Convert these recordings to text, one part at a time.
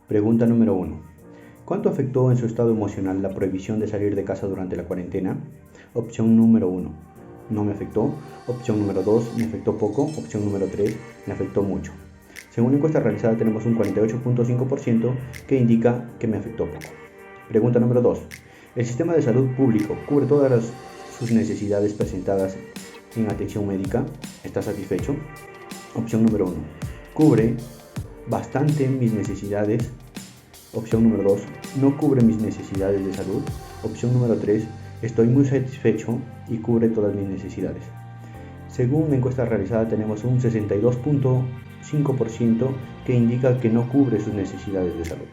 Pregunta número 1. ¿Cuánto afectó en su estado emocional la prohibición de salir de casa durante la cuarentena? Opción número 1. No me afectó. Opción número 2. Me afectó poco. Opción número 3. Me afectó mucho. Según la encuesta realizada tenemos un 48.5% que indica que me afectó poco. Pregunta número 2. ¿El sistema de salud público cubre todas sus necesidades presentadas en atención médica? ¿Está satisfecho? Opción número 1. Cubre bastante mis necesidades. Opción número 2. No cubre mis necesidades de salud. Opción número 3. Estoy muy satisfecho y cubre todas mis necesidades. Según la encuesta realizada tenemos un 62.5% que indica que no cubre sus necesidades de salud.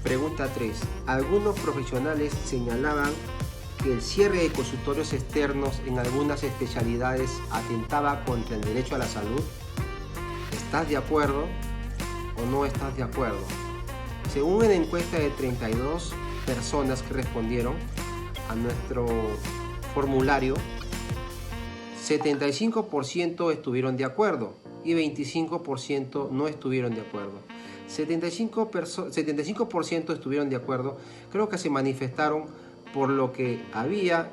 Pregunta 3. Algunos profesionales señalaban que el cierre de consultorios externos en algunas especialidades atentaba contra el derecho a la salud. ¿Estás de acuerdo o no estás de acuerdo? Según una encuesta de 32 personas que respondieron a nuestro formulario, 75% estuvieron de acuerdo y 25% no estuvieron de acuerdo. 75% estuvieron de acuerdo, creo que se manifestaron por lo que había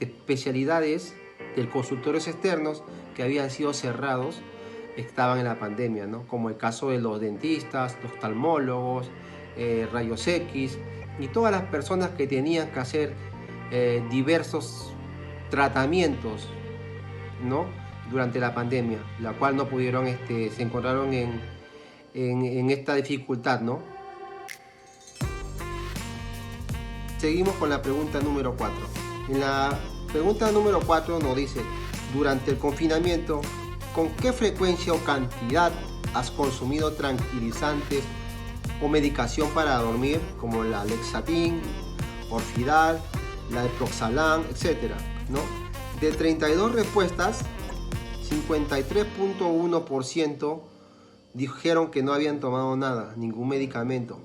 especialidades de consultorios externos que habían sido cerrados, estaban en la pandemia, ¿no? Como el caso de los dentistas, los oftalmólogos, rayos X y todas las personas que tenían que hacer diversos tratamientos, ¿no? Durante la pandemia, la cual no pudieron, se encontraron en esta dificultad, ¿no? Seguimos con la pregunta número 4. En la pregunta número 4 nos dice, durante el confinamiento, ¿con qué frecuencia o cantidad has consumido tranquilizantes o medicación para dormir, como la Lexatin, Orfidal, la Eproxalan, etcétera, ¿no? De 32 respuestas, 53.1% dijeron que no habían tomado nada, ningún medicamento.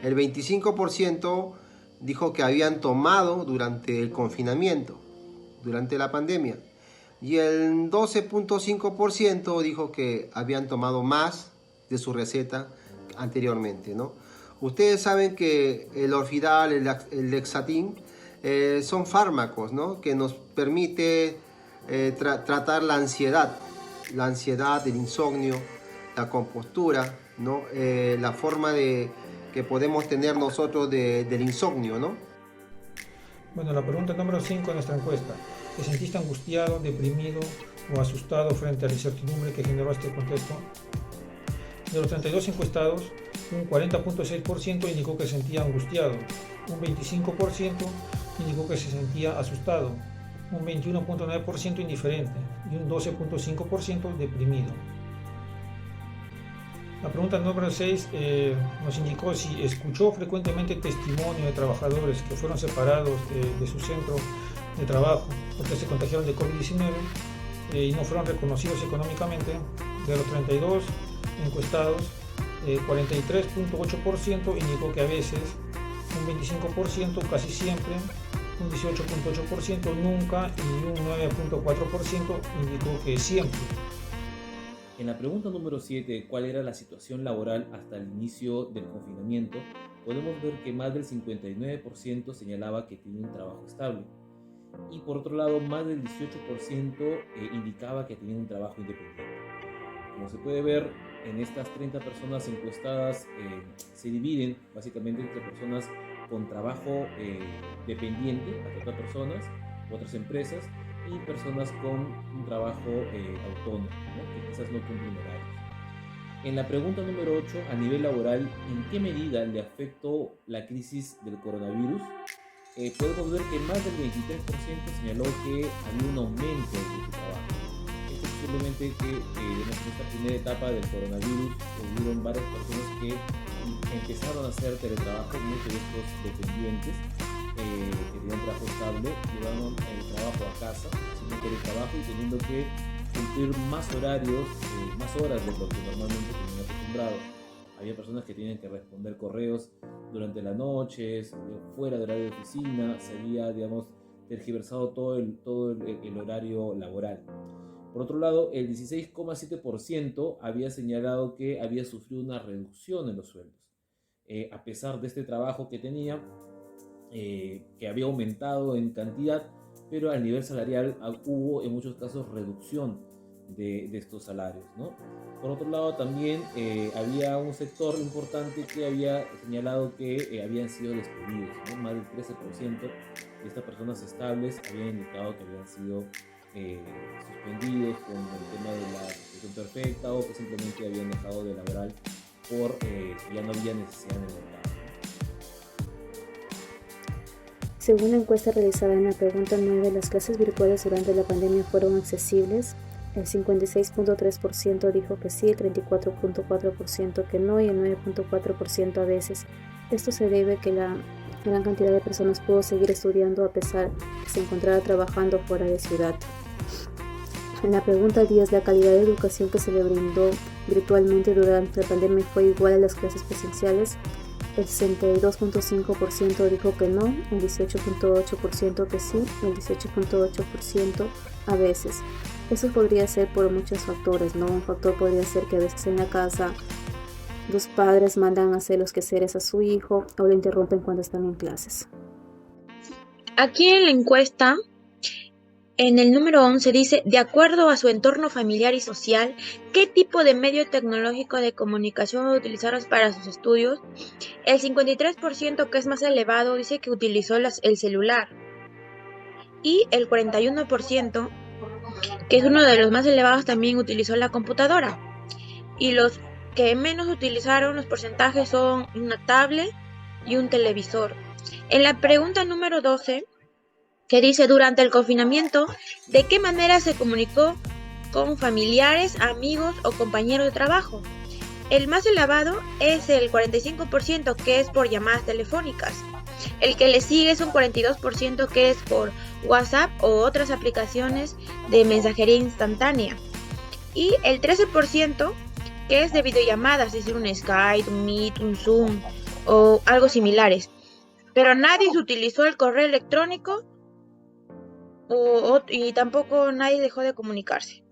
El 25% dijo que habían tomado durante el confinamiento, durante la pandemia. Y el 12.5% dijo que habían tomado más de su receta anteriormente, ¿no? Ustedes saben que el Orfidal, el Lexatin, son fármacos, ¿no? Que nos permite tratar la ansiedad, el insomnio, la compostura, ¿no? La forma que podemos tener nosotros del insomnio, ¿no? Bueno, la pregunta número 5 de nuestra encuesta. ¿Te sentiste angustiado, deprimido o asustado frente a la incertidumbre que generó este contexto? De los 32 encuestados, un 40.6% indicó que se sentía angustiado, un 25% indicó que se sentía asustado, un 21.9% indiferente y un 12.5% deprimido. La pregunta número 6 nos indicó si escuchó frecuentemente testimonio de trabajadores que fueron separados de su centro de trabajo porque se contagiaron de COVID-19 y no fueron reconocidos económicamente. De los 32 encuestados, 43.8% indicó que a veces, un 25% casi siempre, un 18.8% nunca y un 9.4% indicó que siempre. En la pregunta número 7, ¿cuál era la situación laboral hasta el inicio del confinamiento? Podemos ver que más del 59% señalaba que tenía un trabajo estable. Y por otro lado, más del 18% indicaba que tenía un trabajo independiente. Como se puede ver, en estas 30 personas encuestadas se dividen básicamente entre personas con trabajo dependiente a otras personas, otras empresas, y personas con un trabajo autónomo, ¿no? Que quizás no cumplen horarios. En la pregunta número 8, a nivel laboral, ¿en qué medida le afectó la crisis del coronavirus? Podemos ver que más del 23% señaló que había un aumento de su trabajo. Esto posiblemente que en esta primera etapa del coronavirus hubieron varias personas que empezaron a hacer teletrabajo, muchos de estos dependientes que tenían trabajo estable, llevaron el trabajo a casa, haciendo teletrabajo y teniendo que cumplir más horarios, más horas de lo que normalmente tenían acostumbrado. Había personas que tenían que responder correos durante la noche, fuera del horario de oficina, se había, digamos, tergiversado todo el horario laboral. Por otro lado, el 16,7% había señalado que había sufrido una reducción en los sueldos. A pesar de este trabajo que tenía, que había aumentado en cantidad, pero al nivel salarial hubo en muchos casos reducción de estos salarios, ¿no? Por otro lado, también había un sector importante que había señalado que habían sido despedidos, ¿no? Más del 13% de estas personas estables habían indicado que habían sido suspendidos con el tema de la suspensión perfecta, o que simplemente habían dejado de laborar por que ya no había necesidad en el mercado. Según la encuesta realizada en la pregunta 9, ¿las clases virtuales durante la pandemia fueron accesibles? El 56,3% dijo que sí, el 34,4% que no y el 9,4% a veces. Esto se debe a que la gran cantidad de personas pudo seguir estudiando a pesar de que se encontrara trabajando fuera de ciudad. En la pregunta 10, ¿la calidad de educación que se le brindó virtualmente durante la pandemia fue igual a las clases presenciales? El 62,5% dijo que no, el 18,8% que sí, el 18,8% a veces. Eso podría ser por muchos factores, ¿no? Un factor podría ser que a veces en la casa los padres mandan a hacer los quehaceres a su hijo o le interrumpen cuando están en clases. Aquí en la encuesta, en el número 11 dice, de acuerdo a su entorno familiar y social, ¿qué tipo de medio tecnológico de comunicación utilizaron para sus estudios? El 53%, que es más elevado, dice que utilizó el celular. Y el 41%, que es uno de los más elevados, también utilizó la computadora. Y los que menos utilizaron, los porcentajes son una tablet y un televisor. En la pregunta número 12, que dice, durante el confinamiento, ¿de qué manera se comunicó con familiares, amigos o compañeros de trabajo? El más elevado es el 45%, que es por llamadas telefónicas. El que le sigue es un 42%, que es por WhatsApp o otras aplicaciones de mensajería instantánea. Y el 13%, que es de videollamadas, es decir, un Skype, un Meet, un Zoom o algo similares. Pero nadie utilizó el correo electrónico y tampoco nadie dejó de comunicarse.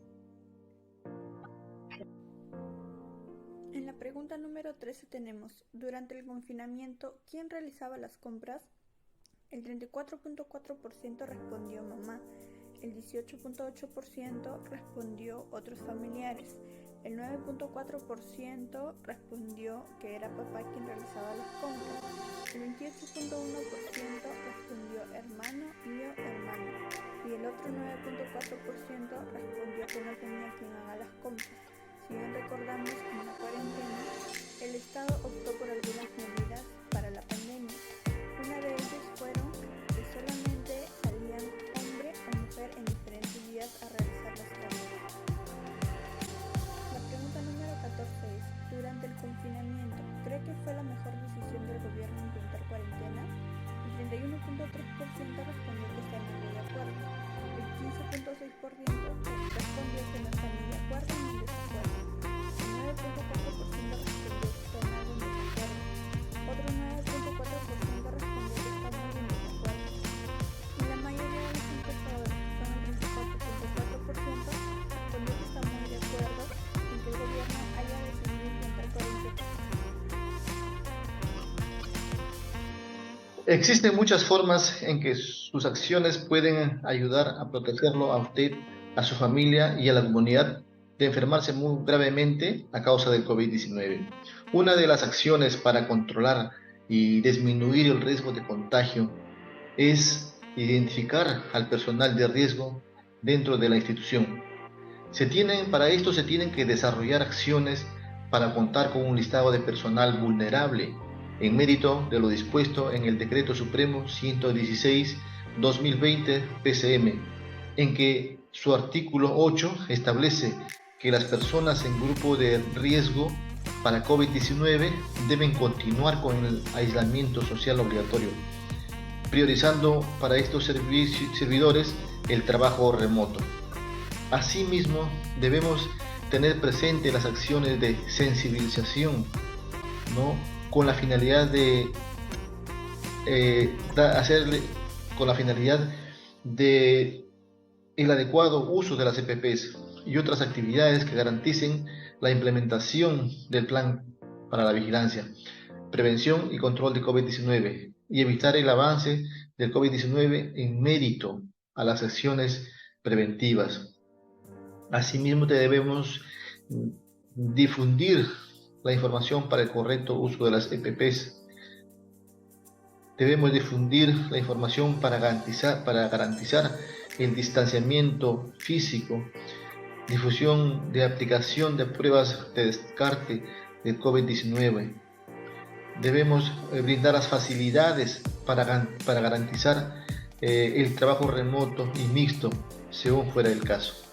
En la pregunta número 13 tenemos, durante el confinamiento, ¿quién realizaba las compras? El 34,4% respondió mamá, el 18,8% respondió otros familiares, el 9,4% respondió que era papá quien realizaba las compras, el 28,1% respondió hermano, tío, hermano, y el otro 9,4% respondió que no tenía quien haga las compras. Si bien recordamos, en la cuarentena, el Estado optó por algunas medidas para la pandemia. Una de ellas fueron que solamente salían hombre o mujer en diferentes días a realizar las compras. La pregunta número 14 es, durante el confinamiento, ¿cree que fue la mejor decisión del gobierno implementar cuarentena? El 31,3% respondió que está muy de acuerdo. El 15,6% respondió que no está ni de acuerdo ni en desacuerdo. El 9,4% respondió que está en algo en desacuerdo. Otro 9,4% respondió que está muy en desacuerdo. Y la mayoría de los encuestadores, que son el 24,4%, respondió que está muy de acuerdo en que el gobierno haya decidido implementar cuarentena. Existen muchas formas en que sus acciones pueden ayudar a protegerlo a usted, a su familia y a la comunidad de enfermarse muy gravemente a causa del COVID-19. Una de las acciones para controlar y disminuir el riesgo de contagio es identificar al personal de riesgo dentro de la institución. Para esto se tienen que desarrollar acciones para contar con un listado de personal vulnerable en mérito de lo dispuesto en el Decreto Supremo 116/2020 PCM, en que su artículo 8 establece que las personas en grupo de riesgo para COVID-19 deben continuar con el aislamiento social obligatorio, priorizando para estos servidores el trabajo remoto. Asimismo, debemos tener presente las acciones de sensibilización, ¿no? Con la finalidad de el adecuado uso de las EPPs, y otras actividades que garanticen la implementación del plan para la vigilancia, prevención y control de COVID-19 y evitar el avance del COVID-19 en mérito a las acciones preventivas. Asimismo, debemos difundir la información para el correcto uso de las EPPs. Debemos difundir la información para garantizar el distanciamiento físico, difusión de aplicación de pruebas de descarte del COVID-19. Debemos brindar las facilidades para garantizar el trabajo remoto y mixto, según fuera el caso.